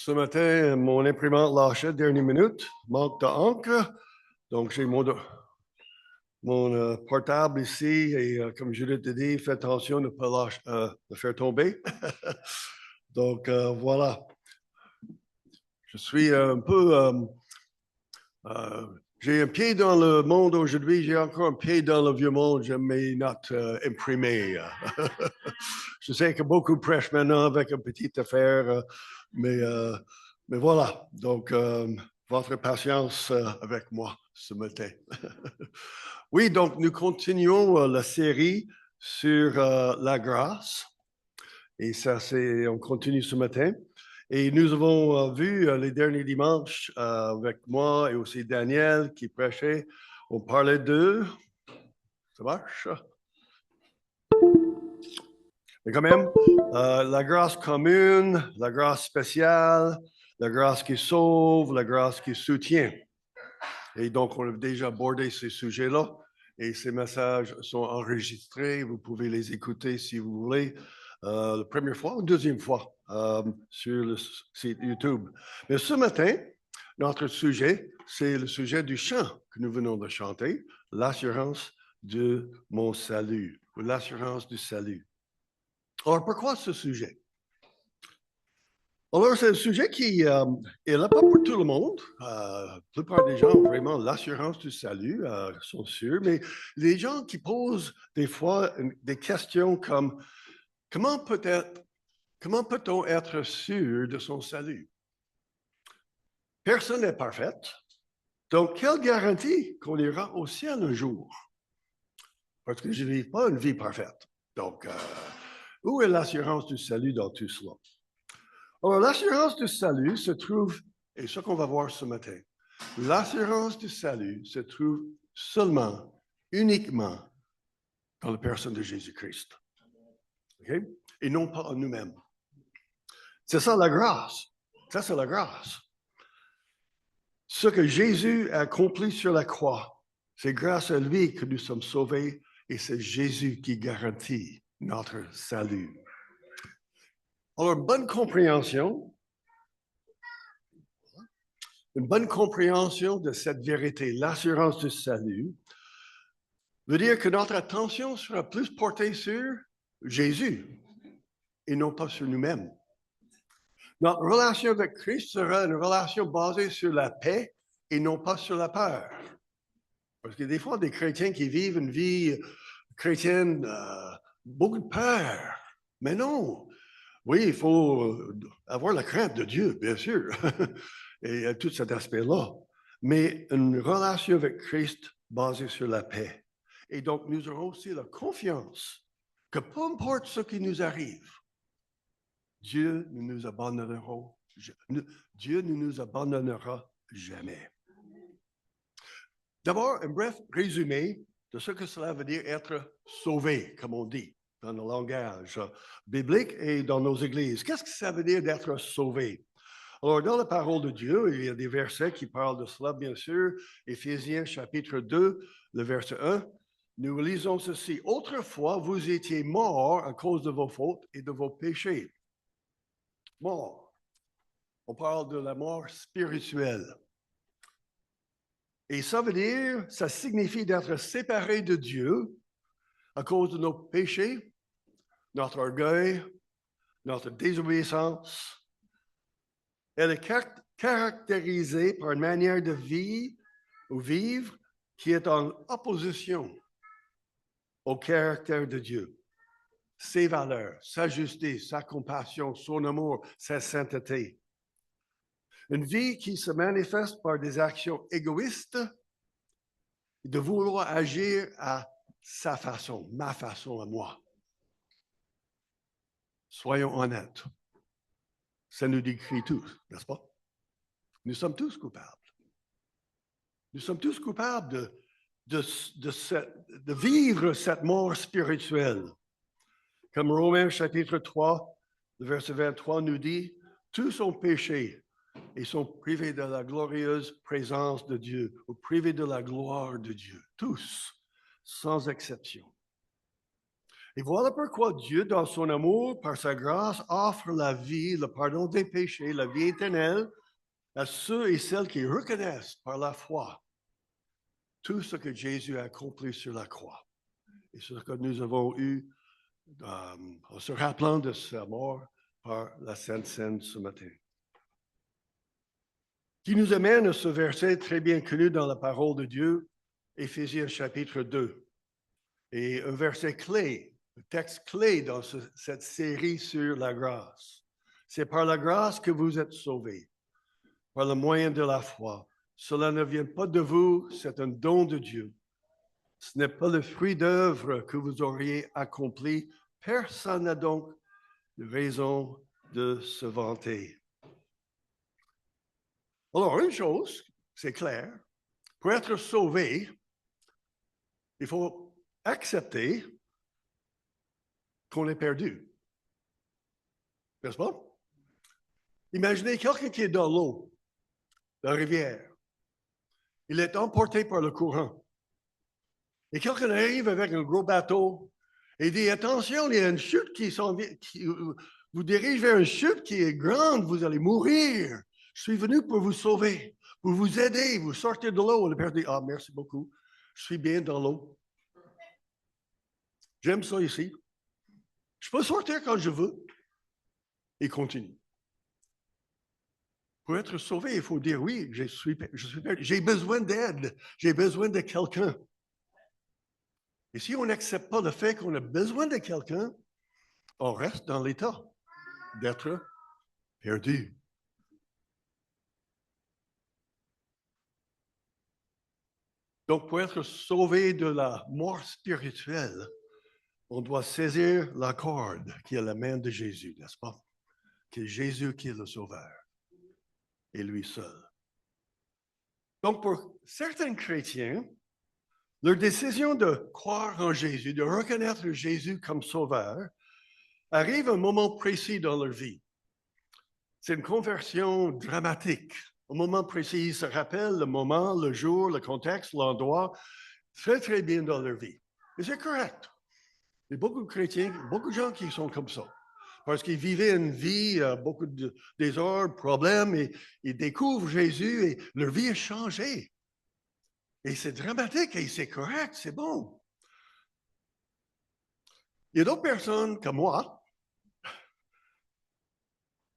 Ce matin, mon imprimante lâchait dernière minute, manque d'encre. Donc, j'ai mon portable ici et comme je l'ai dit, fais attention de ne pas de faire tomber. Donc, voilà. Je suis un peu... j'ai un pied dans le monde aujourd'hui, j'ai encore un pied dans le vieux monde, j'ai mes notes imprimées. Je sais que beaucoup prêchent maintenant avec une petite affaire, mais voilà. Donc, votre patience avec moi ce matin. Oui, donc nous continuons la série sur la grâce. Et ça, on continue ce matin. Et nous avons vu les derniers dimanches avec moi et aussi Daniel qui prêchait. On parlait de... Ça marche? Mais quand même, la grâce commune, la grâce spéciale, la grâce qui sauve, la grâce qui soutient. Et donc, on a déjà abordé ces sujets-là. Et ces messages sont enregistrés. Vous pouvez les écouter si vous voulez. La première fois ou deuxième fois sur le site YouTube. Mais ce matin, notre sujet, c'est le sujet du chant que nous venons de chanter, l'assurance de mon salut, ou l'assurance du salut. Alors, pourquoi ce sujet? Alors, c'est un sujet qui est là pas pour tout le monde. La plupart des gens ont vraiment l'assurance du salut, sont sûrs, mais les gens qui posent des fois des questions comme comment peut-on être sûr de son salut? Personne n'est parfait. Donc, quelle garantie qu'on ira au ciel un jour? Parce que je ne vis pas une vie parfaite. Donc, où est l'assurance du salut dans tout cela? Alors, l'assurance du salut se trouve, et ce qu'on va voir ce matin, l'assurance du salut se trouve seulement, uniquement dans la personne de Jésus-Christ. Okay? Et non pas en nous-mêmes. C'est ça la grâce. Ça, c'est la grâce. Ce que Jésus a accompli sur la croix, c'est grâce à lui que nous sommes sauvés et c'est Jésus qui garantit notre salut. Alors, une bonne compréhension de cette vérité, l'assurance du salut, veut dire que notre attention sera plus portée sur Jésus et non pas sur nous-mêmes. Notre relation avec Christ sera une relation basée sur la paix et non pas sur la peur. Parce que des fois, des chrétiens qui vivent une vie chrétienne, beaucoup de peur. Mais non. Oui, il faut avoir la crainte de Dieu, bien sûr, et tout cet aspect-là. Mais une relation avec Christ basée sur la paix. Et donc, nous aurons aussi la confiance que peu importe ce qui nous arrive, Dieu ne nous abandonnera jamais. D'abord, un bref résumé de ce que cela veut dire être sauvé, comme on dit dans le langage biblique et dans nos églises. Qu'est-ce que ça veut dire d'être sauvé? Alors, dans la parole de Dieu, il y a des versets qui parlent de cela, bien sûr. Éphésiens chapitre 2, le verset 1, nous lisons ceci. Autrefois, vous étiez morts à cause de vos fautes et de vos péchés. Morts. On parle de la mort spirituelle. Et ça veut dire, ça signifie d'être séparé de Dieu à cause de nos péchés, notre orgueil, notre désobéissance. Elle est caractérisée par une manière de vie ou vivre qui est en opposition au caractère de Dieu. Ses valeurs, sa justice, sa compassion, son amour, sa sainteté. Une vie qui se manifeste par des actions égoïstes et de vouloir agir à sa façon, ma façon à moi. Soyons honnêtes. Ça nous décrit tous, n'est-ce pas? Nous sommes tous coupables. Nous sommes tous coupables de vivre cette mort spirituelle. Comme Romains chapitre 3, le verset 23 nous dit, tous ont péché et sont privés de la glorieuse présence de Dieu, ou privés de la gloire de Dieu. Tous, sans exception. Et voilà pourquoi Dieu, dans son amour, par sa grâce, offre la vie, le pardon des péchés, la vie éternelle à ceux et celles qui reconnaissent par la foi tout ce que Jésus a accompli sur la croix. Et ce que nous avons eu en se rappelant de sa mort par la Sainte Seine ce matin. Qui nous amène à ce verset très bien connu dans la parole de Dieu, Éphésiens chapitre 2. Et un verset clé, un texte clé dans cette série sur la grâce. C'est par la grâce que vous êtes sauvés, par le moyen de la foi. Cela ne vient pas de vous, c'est un don de Dieu. Ce n'est pas le fruit d'œuvre que vous auriez accompli. Personne n'a donc raison de se vanter. Alors, une chose, c'est clair, pour être sauvé, il faut accepter qu'on est perdu. N'est-ce pas? Imaginez quelqu'un qui est dans l'eau, dans la rivière. Il est emporté par le courant. Et quelqu'un arrive avec un gros bateau et dit, attention, il y a une chute qui vous dirige vers une chute qui est grande, vous allez mourir. Je suis venu pour vous sauver, pour vous aider, vous sortir de l'eau. Le père dit, ah, merci beaucoup, je suis bien dans l'eau. J'aime ça ici. Je peux sortir quand je veux. Et continue. Pour être sauvé, il faut dire oui, j'ai besoin d'aide, j'ai besoin de quelqu'un. Et si on n'accepte pas le fait qu'on a besoin de quelqu'un, on reste dans l'état d'être perdu. Donc, pour être sauvé de la mort spirituelle, on doit saisir la corde qui est la main de Jésus, n'est-ce pas? Que Jésus qui est le sauveur, et lui seul. Donc, pour certains chrétiens, leur décision de croire en Jésus, de reconnaître Jésus comme sauveur, arrive à un moment précis dans leur vie. C'est une conversion dramatique. Au moment précis, ils se rappellent le moment, le jour, le contexte, l'endroit, très, très bien dans leur vie. Et c'est correct. Il y a beaucoup de chrétiens, beaucoup de gens qui sont comme ça. Parce qu'ils vivaient une vie, beaucoup de désordre, problèmes, et ils découvrent Jésus et leur vie a changé. Et c'est dramatique et c'est correct, c'est bon. Il y a d'autres personnes comme moi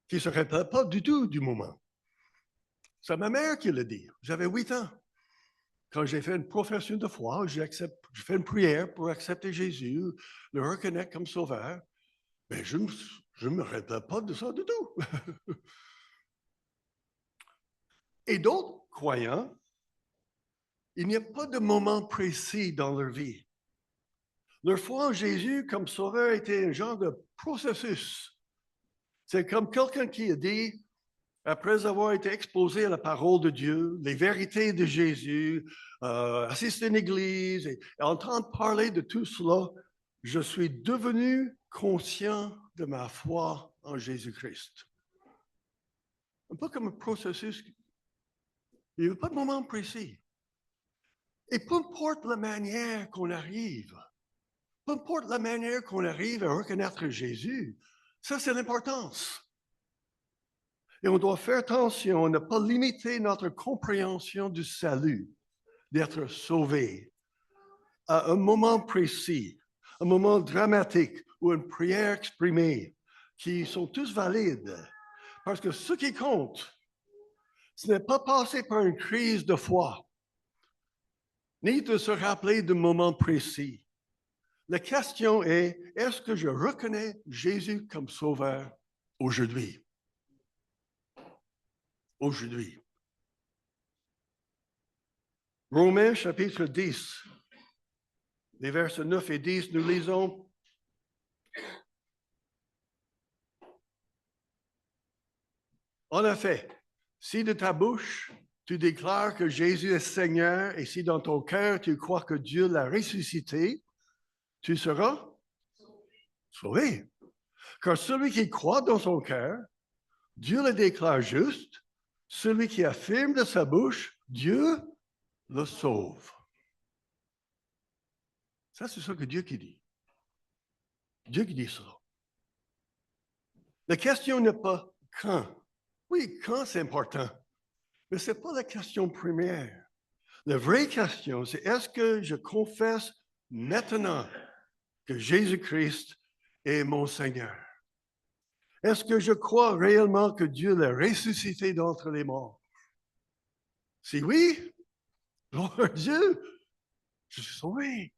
qui ne se rappellent pas du tout du moment. C'est ma mère qui l'a dit. J'avais 8 ans. Quand j'ai fait une profession de foi, j'ai fait une prière pour accepter Jésus, le reconnaître comme sauveur. Mais je ne me rappelle pas de ça du tout. Et d'autres croyants, il n'y a pas de moment précis dans leur vie. Leur foi en Jésus comme sauveur était un genre de processus. C'est comme quelqu'un qui a dit, après avoir été exposé à la parole de Dieu, les vérités de Jésus, assister à une église et entendre parler de tout cela, je suis devenu conscient de ma foi en Jésus-Christ. Un peu comme un processus. Il n'y a pas de moment précis. Et peu importe la manière qu'on arrive, peu importe la manière qu'on arrive à reconnaître Jésus, ça c'est l'importance. Et on doit faire attention à ne pas limiter notre compréhension du salut, d'être sauvé, à un moment précis, un moment dramatique ou une prière exprimée, qui sont tous valides. Parce que ce qui compte, ce n'est pas passer par une crise de foi, ni de se rappeler d'un moment précis. La question est, est-ce que je reconnais Jésus comme sauveur aujourd'hui? Aujourd'hui. Romains chapitre 10, les versets 9 et 10, nous lisons. En effet, si de ta bouche tu déclares que Jésus est Seigneur et si dans ton cœur tu crois que Dieu l'a ressuscité, tu seras sauvé. Car celui qui croit dans son cœur, Dieu le déclare juste. Celui qui affirme de sa bouche, Dieu le sauve. Ça, c'est ce que Dieu qui dit. Dieu qui dit ça. La question n'est pas quand. Oui, quand c'est important, mais ce n'est pas la question première. La vraie question, c'est est-ce que je confesse maintenant que Jésus-Christ est mon Seigneur? Est-ce que je crois réellement que Dieu l'a ressuscité d'entre les morts? Si oui, gloire à Dieu, je suis sauvé.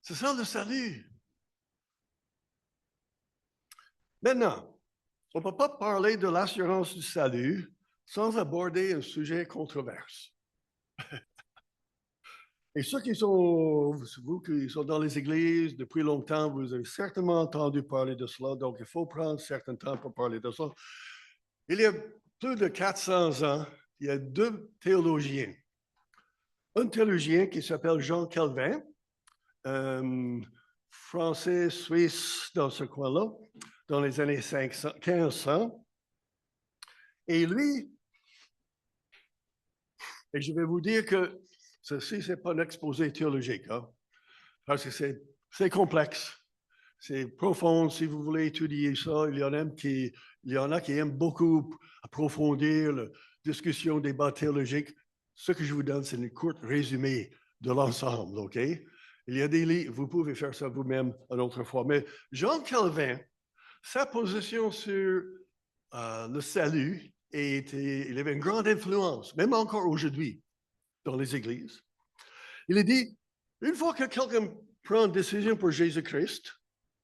C'est ça le salut. Maintenant, on ne peut pas parler de l'assurance du salut sans aborder un sujet controversé. Et ceux qui sont, vous qui sont dans les églises depuis longtemps, vous avez certainement entendu parler de cela, donc il faut prendre un certain temps pour parler de cela. Il y a plus de 400 ans, il y a deux théologiens. Un théologien qui s'appelle Jean Calvin, français, suisse, dans ce coin-là, dans les années 1500. Et lui, et je vais vous dire que ceci, ce n'est pas un exposé théologique, hein, parce que c'est complexe, c'est profond. Si vous voulez étudier ça, il y en a qui aiment beaucoup approfondir la discussion, débat théologique. Ce que je vous donne, c'est une courte résumé de l'ensemble, OK? Il y a des livres, vous pouvez faire ça vous-même une autre fois. Mais Jean Calvin, sa position sur le salut, il avait une grande influence, même encore aujourd'hui, dans les églises. Il a dit, une fois que quelqu'un prend une décision pour Jésus-Christ,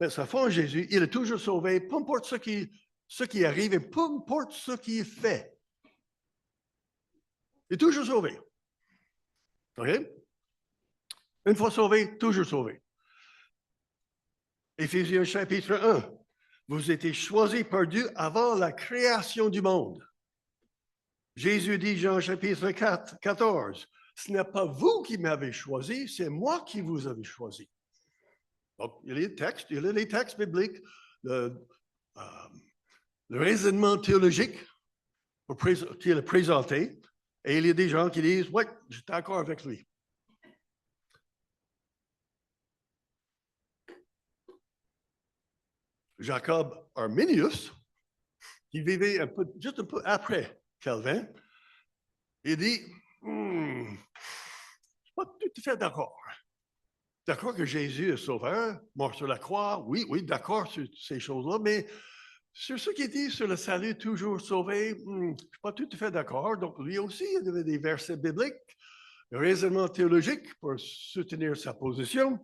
ben, sa foi en Jésus, il est toujours sauvé, peu importe ce qui arrive et peu importe ce qui est fait. Il est toujours sauvé. OK? Une fois sauvé, toujours sauvé. Éphésiens chapitre 1. Vous étiez choisis par Dieu avant la création du monde. Jésus dit, Jean chapitre 14, ce n'est pas vous qui m'avez choisi, c'est moi qui vous avez choisi. Donc, il y a les textes bibliques, le raisonnement théologique qui est présenté, et il y a des gens qui disent, oui, je suis d'accord avec lui. Jacob Arminius, qui vivait juste un peu après Calvin, il dit, je ne suis pas tout à fait d'accord. D'accord que Jésus est sauveur, mort sur la croix, oui, d'accord sur ces choses-là, mais sur ce qu'il dit sur le salut toujours sauvé, je ne suis pas tout à fait d'accord. Donc, lui aussi, il avait des versets bibliques, un raisonnement théologique pour soutenir sa position.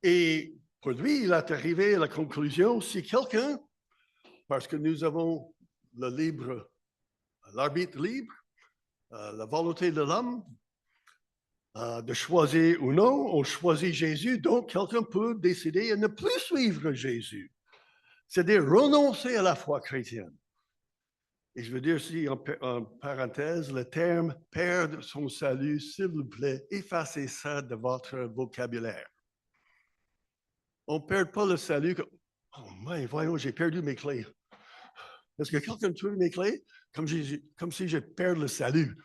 Et pour lui, il est arrivé à la conclusion, si quelqu'un, parce que nous avons l'arbitre libre, la volonté de l'homme, de choisir ou non, on choisit Jésus, donc quelqu'un peut décider de ne plus suivre Jésus. C'est-à-dire renoncer à la foi chrétienne. Et je veux dire aussi en parenthèse, le terme « perdre son salut », s'il vous plaît, effacez ça de votre vocabulaire. On ne perd pas le salut comme « oh, mais voyons, j'ai perdu mes clés ». Est-ce que quelqu'un trouve mes clés? Comme si je perds le salut.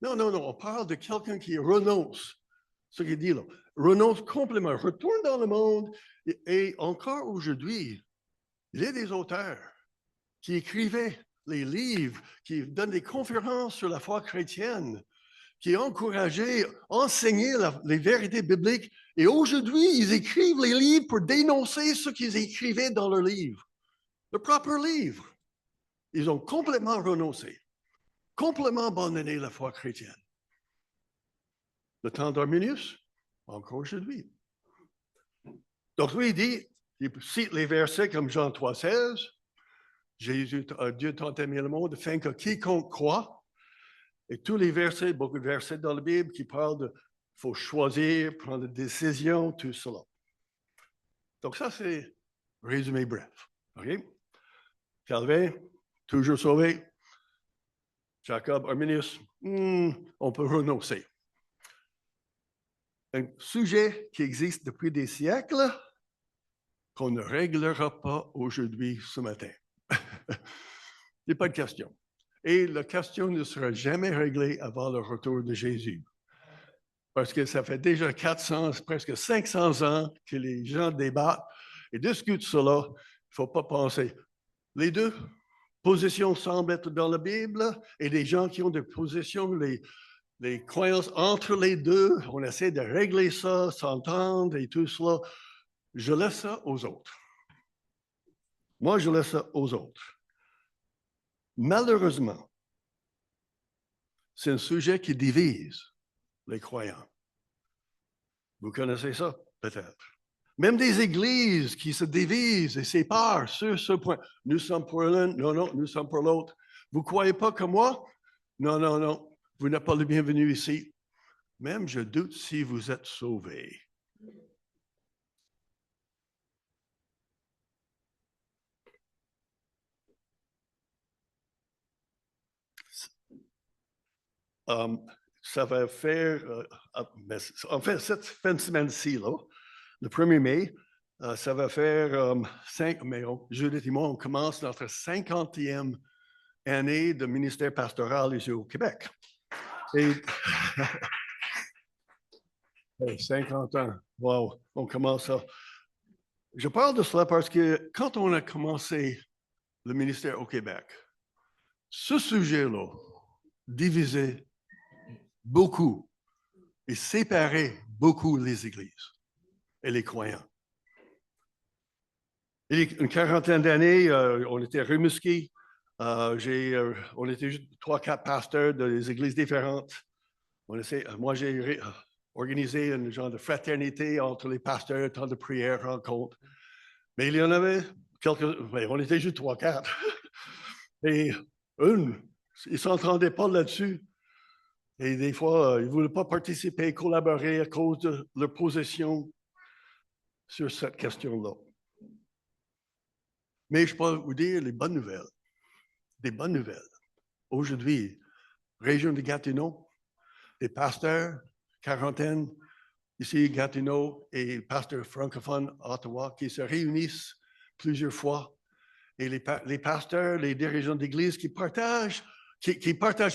Non, on parle de quelqu'un qui renonce. Ce qu'il dit là, renonce complètement, retourne dans le monde. Et encore aujourd'hui, il y a des auteurs qui écrivaient les livres, qui donnent des conférences sur la foi chrétienne, qui encourageaient, enseignaient les vérités bibliques. Et aujourd'hui, ils écrivent les livres pour dénoncer ce qu'ils écrivaient dans leurs livres. Le propre livre. Ils ont complètement renoncé, complètement abandonné la foi chrétienne. Le temps d'Arminius, encore aujourd'hui. Donc lui, il cite les versets comme Jean 3,16, Dieu tant aimé le monde, afin que quiconque croit, et tous les versets, beaucoup de versets dans la Bible qui parlent de faut choisir, prendre des décisions, tout cela. Donc ça, c'est résumé bref. Okay? Calvin, toujours sauvé. Jacob Arminius, on peut renoncer. Un sujet qui existe depuis des siècles qu'on ne réglera pas aujourd'hui, ce matin. Il n'y a pas de question. Et la question ne sera jamais réglée avant le retour de Jésus. parce que ça fait déjà 400, presque 500 ans que les gens débattent et discutent cela. Il ne faut pas penser. Les deux positions semblent être dans la Bible et les gens qui ont des positions, les croyances entre les deux, on essaie de régler ça, s'entendre et tout cela. Je laisse ça aux autres. Moi, je laisse ça aux autres. Malheureusement, c'est un sujet qui divise les croyants. Vous connaissez ça, peut-être. Même des églises qui se divisent et séparent sur ce point. Nous sommes pour l'un, non, non, nous sommes pour l'autre. Vous ne croyez pas comme moi? Non, non, non, vous n'êtes pas le bienvenu ici. Même je doute si vous êtes sauvés. Ça va faire, en fait, cette fin de semaine-ci, là, le 1er mai, ça va faire 5 mai. Judith et moi, on commence notre 50e année de ministère pastoral ici au Québec. Et 50 ans, wow, on commence ça. Je parle de cela parce que quand on a commencé le ministère au Québec, ce sujet-là divisait beaucoup et séparait beaucoup les églises et les croyants. Et une quarantaine d'années, on était remusqués. On était juste 3-4 pasteurs des églises différentes. Moi, j'ai organisé un genre de fraternité entre les pasteurs, temps de prière, rencontre. Mais il y en avait quelques. On était juste 3-4. Et ils ne s'entendaient pas là-dessus. Et des fois, ils ne voulaient pas participer, collaborer à cause de leur position sur cette question-là. Mais je peux vous dire les bonnes nouvelles. Des bonnes nouvelles. Aujourd'hui, région de Gatineau, des pasteurs, quarantaine, ici, Gatineau, et pasteurs francophones à Ottawa, qui se réunissent plusieurs fois. Et les pasteurs, les dirigeants d'église qui partagent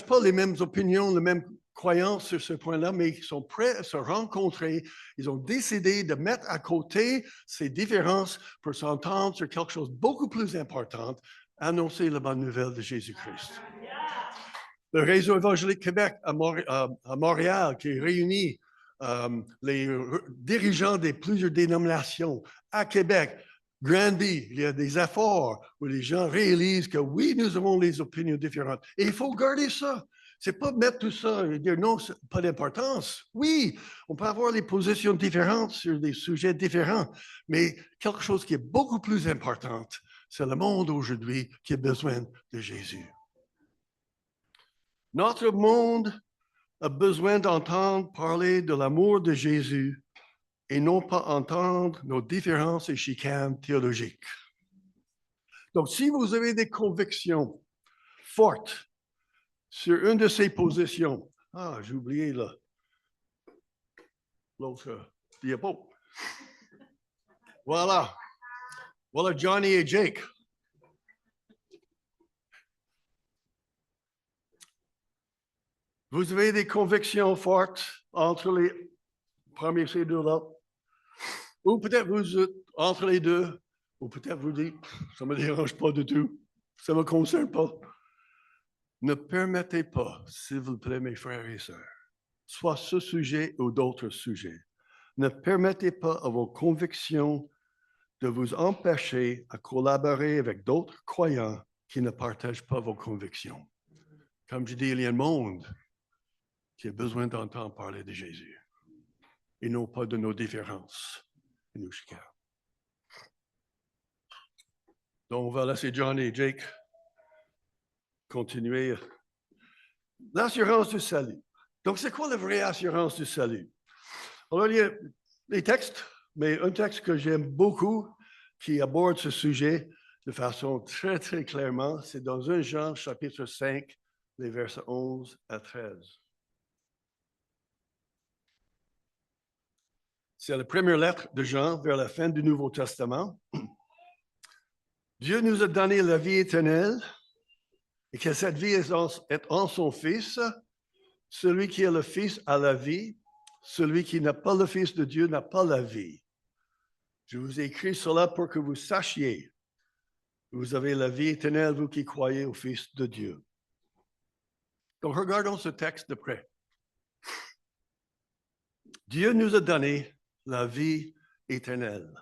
pas les mêmes opinions, les mêmes croyances sur ce point-là, mais qui sont prêts à se rencontrer. Ils ont décidé de mettre à côté ces différences pour s'entendre sur quelque chose de beaucoup plus important, annoncer la bonne nouvelle de Jésus-Christ. Le réseau évangélique Québec à Montréal qui réunit les dirigeants des plusieurs dénominations à Québec, Granby, il y a des efforts où les gens réalisent que oui, nous avons les opinions différentes. Et il faut garder ça. C'est pas mettre tout ça et dire non, pas d'importance. Oui, on peut avoir les positions différentes sur des sujets différents, mais quelque chose qui est beaucoup plus important, c'est le monde aujourd'hui qui a besoin de Jésus. Notre monde a besoin d'entendre parler de l'amour de Jésus et non pas entendre nos différences et chicanes théologiques. Donc, si vous avez des convictions fortes sur une de ces positions, j'ai oublié l'autre diapo. Voilà Johnny et Jake. Vous avez des convictions fortes entre les premiers ces deux-là. Ou peut-être vous êtes entre les deux. Ou peut-être vous dites, ça ne me dérange pas du tout. Ça ne me concerne pas. Ne permettez pas, s'il vous plaît, mes frères et sœurs, soit ce sujet ou d'autres sujets, ne permettez pas à vos convictions de vous empêcher à collaborer avec d'autres croyants qui ne partagent pas vos convictions. Comme je dis, il y a un monde qui a besoin d'entendre parler de Jésus et non pas de nos différences et nos chicanes. Donc, on va laisser John et Jake continuer. L'assurance du salut. Donc, c'est quoi la vraie assurance du salut? Alors, il y a des textes, mais un texte que j'aime beaucoup qui aborde ce sujet de façon très, très clairement, c'est dans 1 Jean, chapitre 5, les versets 11 à 13. C'est la première lettre de Jean vers la fin du Nouveau Testament. Dieu nous a donné la vie éternelle et que cette vie est en son Fils. Celui qui est le Fils a la vie. celui qui n'a pas le Fils de Dieu n'a pas la vie. Je vous ai écrit cela pour que vous sachiez que vous avez la vie éternelle, vous qui croyez au Fils de Dieu. Donc, regardons ce texte de près. Dieu nous a donné la vie éternelle.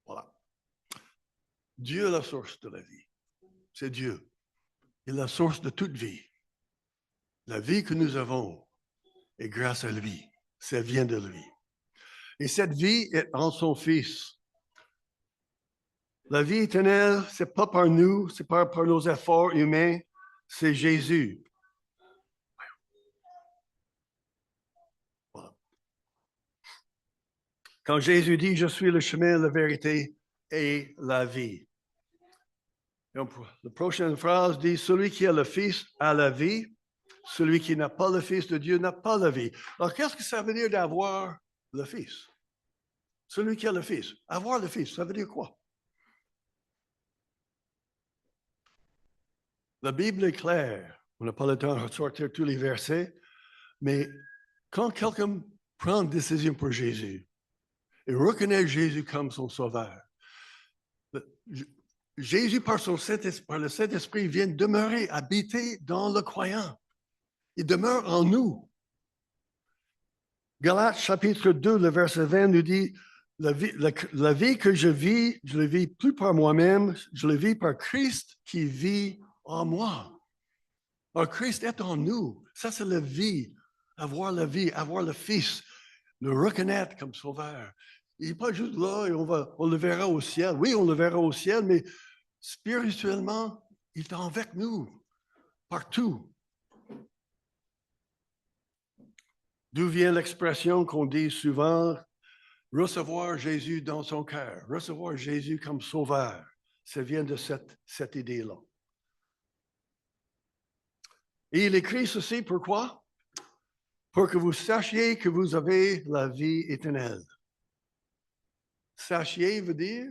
Voilà. Dieu est la source de la vie. C'est Dieu. Il est la source de toute vie. La vie que nous avons est grâce à lui. Ça vient de lui. Et cette vie est en son Fils. La vie éternelle, ce n'est pas par nous, ce n'est pas par nos efforts humains, c'est Jésus. Voilà. Quand Jésus dit « Je suis le chemin, la vérité et la vie ». Donc, la prochaine phrase dit « Celui qui a le Fils a la vie, celui qui n'a pas le Fils de Dieu n'a pas la vie ». Alors, qu'est-ce que ça veut dire d'avoir le Fils? Celui qui a le Fils. Avoir le Fils, ça veut dire quoi? La Bible est claire. On n'a pas le temps de ressortir tous les versets, mais quand quelqu'un prend une décision pour Jésus et reconnaît Jésus comme son sauveur, Jésus, par le Saint-Esprit, vient demeurer, habiter dans le croyant. Il demeure en nous. Galates chapitre 2, le verset 20 nous dit « La vie que je ne vis plus par moi-même, je le vis par Christ qui vit en moi. » Alors, Christ est en nous. Ça, c'est la vie. Avoir la vie, avoir le Fils, le reconnaître comme sauveur. Il n'est pas juste là et on le verra au ciel. Oui, on le verra au ciel, mais spirituellement, il est avec nous, partout. D'où vient l'expression qu'on dit souvent, recevoir Jésus dans son cœur, recevoir Jésus comme sauveur. Ça vient de cette idée-là. Et il écrit ceci, pourquoi? Pour que vous sachiez que vous avez la vie éternelle. Sachiez veut dire,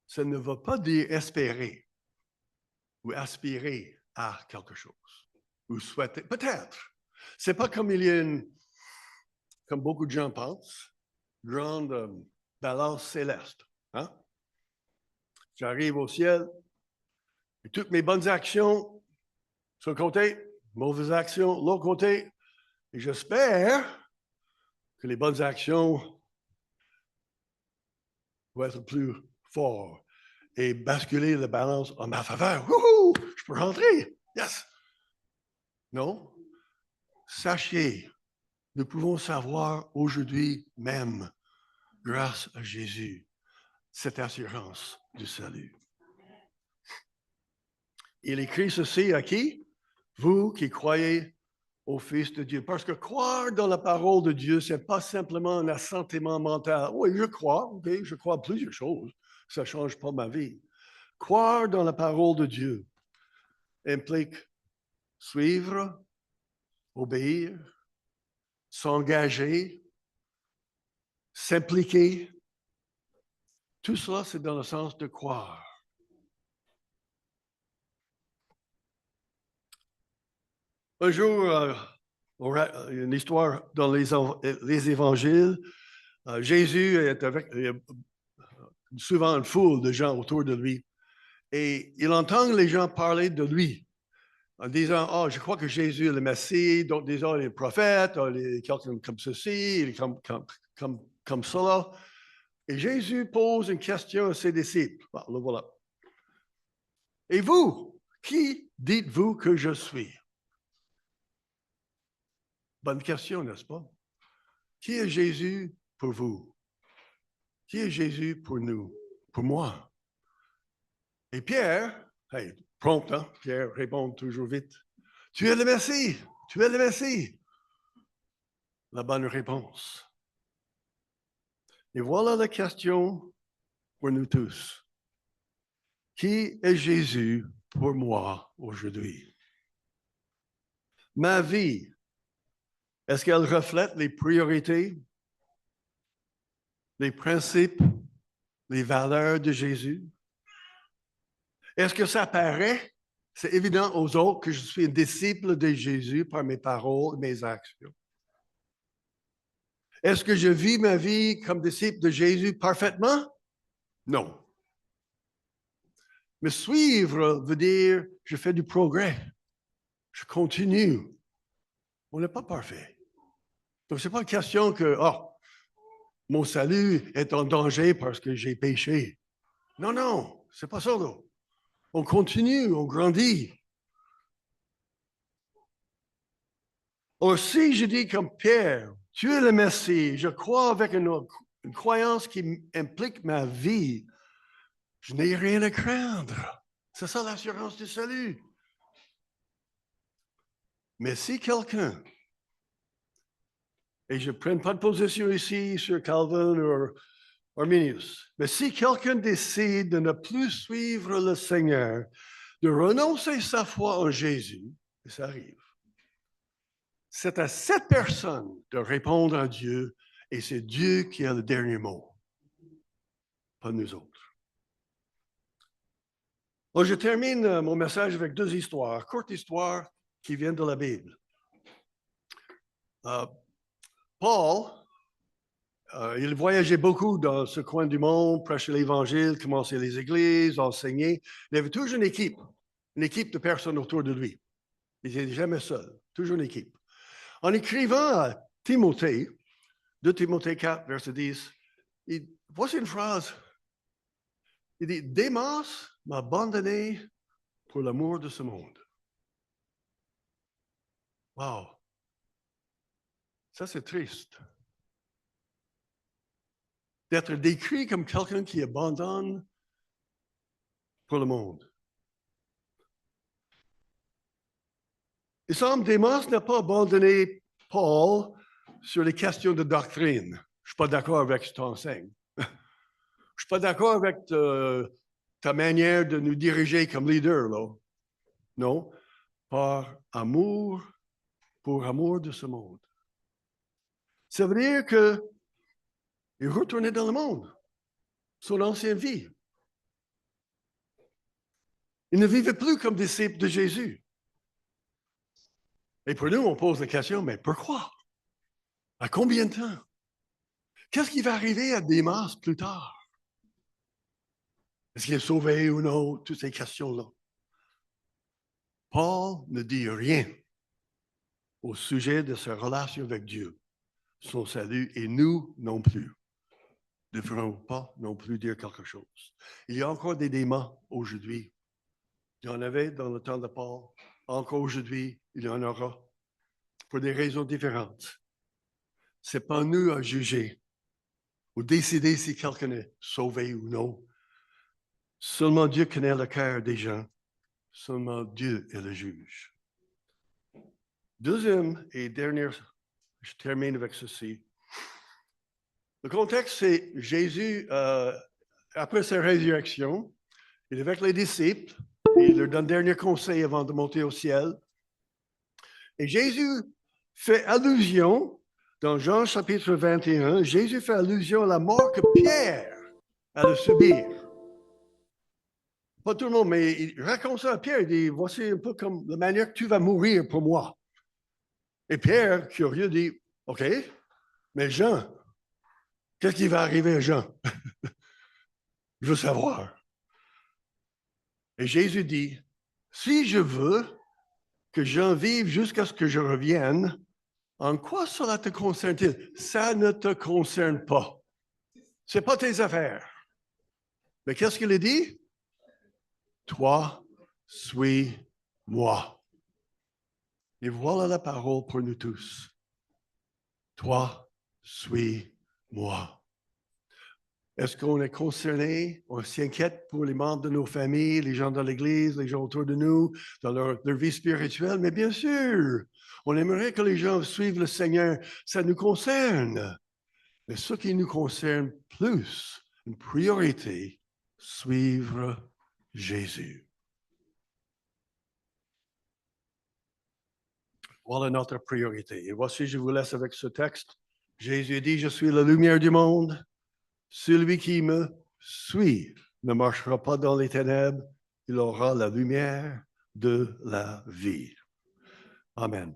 ça ne veut pas dire espérer ou aspirer à quelque chose ou souhaiter. Peut-être. C'est pas comme comme beaucoup de gens pensent, grande balance céleste. Hein? J'arrive au ciel et toutes mes bonnes actions sur le côté, mauvaises actions de l'autre côté, et j'espère que les bonnes actions vont être plus fortes et basculer la balance en ma faveur. Wouhou! Je peux rentrer. Yes! Non. Sachez, nous pouvons savoir aujourd'hui même, grâce à Jésus, cette assurance du salut. Il écrit ceci à qui? Vous qui croyez au Fils de Dieu. Parce que croire dans la parole de Dieu, ce n'est pas simplement un assentiment mental. Oui, je crois, okay, je crois à plusieurs choses. Ça ne change pas ma vie. Croire dans la parole de Dieu implique suivre, obéir, s'engager, s'impliquer. Tout cela, c'est dans le sens de croire. Un jour, une histoire dans les évangiles, Jésus est avec souvent une foule de gens autour de lui et il entend les gens parler de lui en disant « Oh, je crois que Jésus est le Messie », d'autres disent « Oh, il est le prophète, oh, il est quelqu'un comme ceci, il est comme cela ». Et Jésus pose une question à ses disciples. Bon, le voilà. « Et vous, qui dites-vous que je suis ?» Bonne question, n'est-ce pas? Qui est Jésus pour vous? Qui est Jésus pour nous? Pour moi? Et Pierre, hey, prompt, hein? Pierre répond toujours vite. Tu es le Messie, tu es le Messie. La bonne réponse. Et voilà la question pour nous tous. Qui est Jésus pour moi aujourd'hui? Ma vie, est-ce qu'elle reflète les priorités, les principes, les valeurs de Jésus? Est-ce que ça paraît C'est évident aux autres que je suis un disciple de Jésus par mes paroles et mes actions. Est-ce que je vis ma vie comme disciple de Jésus parfaitement? Non. Me suivre veut dire je fais du progrès. Je continue. On n'est pas parfait. Donc, ce n'est pas une question que mon salut est en danger parce que j'ai péché. Non, non, c'est pas ça. Non. On continue, on grandit. Or, si je dis comme Pierre, tu es le Messie, je crois avec une croyance qui implique ma vie, je n'ai rien à craindre. C'est ça l'assurance du salut. Mais si quelqu'un, et je ne prends pas de position ici sur Calvin ou Arminius, mais si quelqu'un décide de ne plus suivre le Seigneur, de renoncer sa foi en Jésus, et ça arrive, c'est à cette personne de répondre à Dieu, et c'est Dieu qui a le dernier mot, pas nous autres. Alors, je termine mon message avec deux histoires, courtes histoires qui viennent de la Bible. Paul, il voyageait beaucoup dans ce coin du monde, prêchait l'Évangile, commençait les églises, enseignait. Il avait toujours une équipe de personnes autour de lui. Il n'était jamais seul, toujours une équipe. En écrivant à Timothée, 2 Timothée 4, verset 10, voici une phrase. Il dit, Démas m'a abandonné pour l'amour de ce monde. Wow! Ça, c'est triste. D'être décrit comme quelqu'un qui abandonne pour le monde. Il semble que Démas n'a pas abandonné Paul sur les questions de doctrine. Je ne suis pas d'accord avec ce que tu enseignes. Je ne suis pas d'accord avec ta manière de nous diriger comme leader, là. Non, par amour, pour amour de ce monde. Ça veut dire qu'il retournait dans le monde, son ancienne vie. Il ne vivait plus comme disciple de Jésus. Et pour nous, on pose la question, mais pourquoi? À combien de temps? Qu'est-ce qui va arriver à Démas plus tard? Est-ce qu'il est sauvé ou non? Toutes ces questions-là. Paul ne dit rien au sujet de sa relation avec Dieu, son salut, et nous non plus. Ne devrons pas non plus dire quelque chose. Il y a encore des Démas aujourd'hui. Il y en avait dans le temps de Paul. Encore aujourd'hui, il y en aura. Pour des raisons différentes. Ce n'est pas nous à juger ou décider si quelqu'un est sauvé ou non. Seulement Dieu connaît le cœur des gens. Seulement Dieu est le juge. Deuxième et dernière, je termine avec ceci. Le contexte, c'est Jésus, après sa résurrection, il est avec les disciples, et il leur donne dernier conseil avant de monter au ciel. Et Jésus fait allusion, dans Jean chapitre 21, Jésus fait allusion à la mort que Pierre allait subir. Pas tout le monde, mais il raconte ça à Pierre, il dit, voici un peu comme la manière que tu vas mourir pour moi. Et Pierre, curieux, dit, OK, mais Jean, qu'est-ce qui va arriver à Jean? Je veux savoir. Et Jésus dit, si je veux que Jean vive jusqu'à ce que je revienne, en quoi cela te concerne-t-il? Ça ne te concerne pas. Ce n'est pas tes affaires. Mais qu'est-ce qu'il a dit? Toi, suis-moi. Et voilà la parole pour nous tous. Toi, suis-moi. Est-ce qu'on est concerné? On s'inquiète pour les membres de nos familles, les gens dans l'Église, les gens autour de nous, dans leur vie spirituelle? Mais bien sûr, on aimerait que les gens suivent le Seigneur. Ça nous concerne. Mais ce qui nous concerne plus, une priorité, suivre Jésus. Voilà notre priorité. Et voici, je vous laisse avec ce texte. Jésus dit, je suis la lumière du monde. Celui qui me suit ne marchera pas dans les ténèbres, il aura la lumière de la vie. Amen.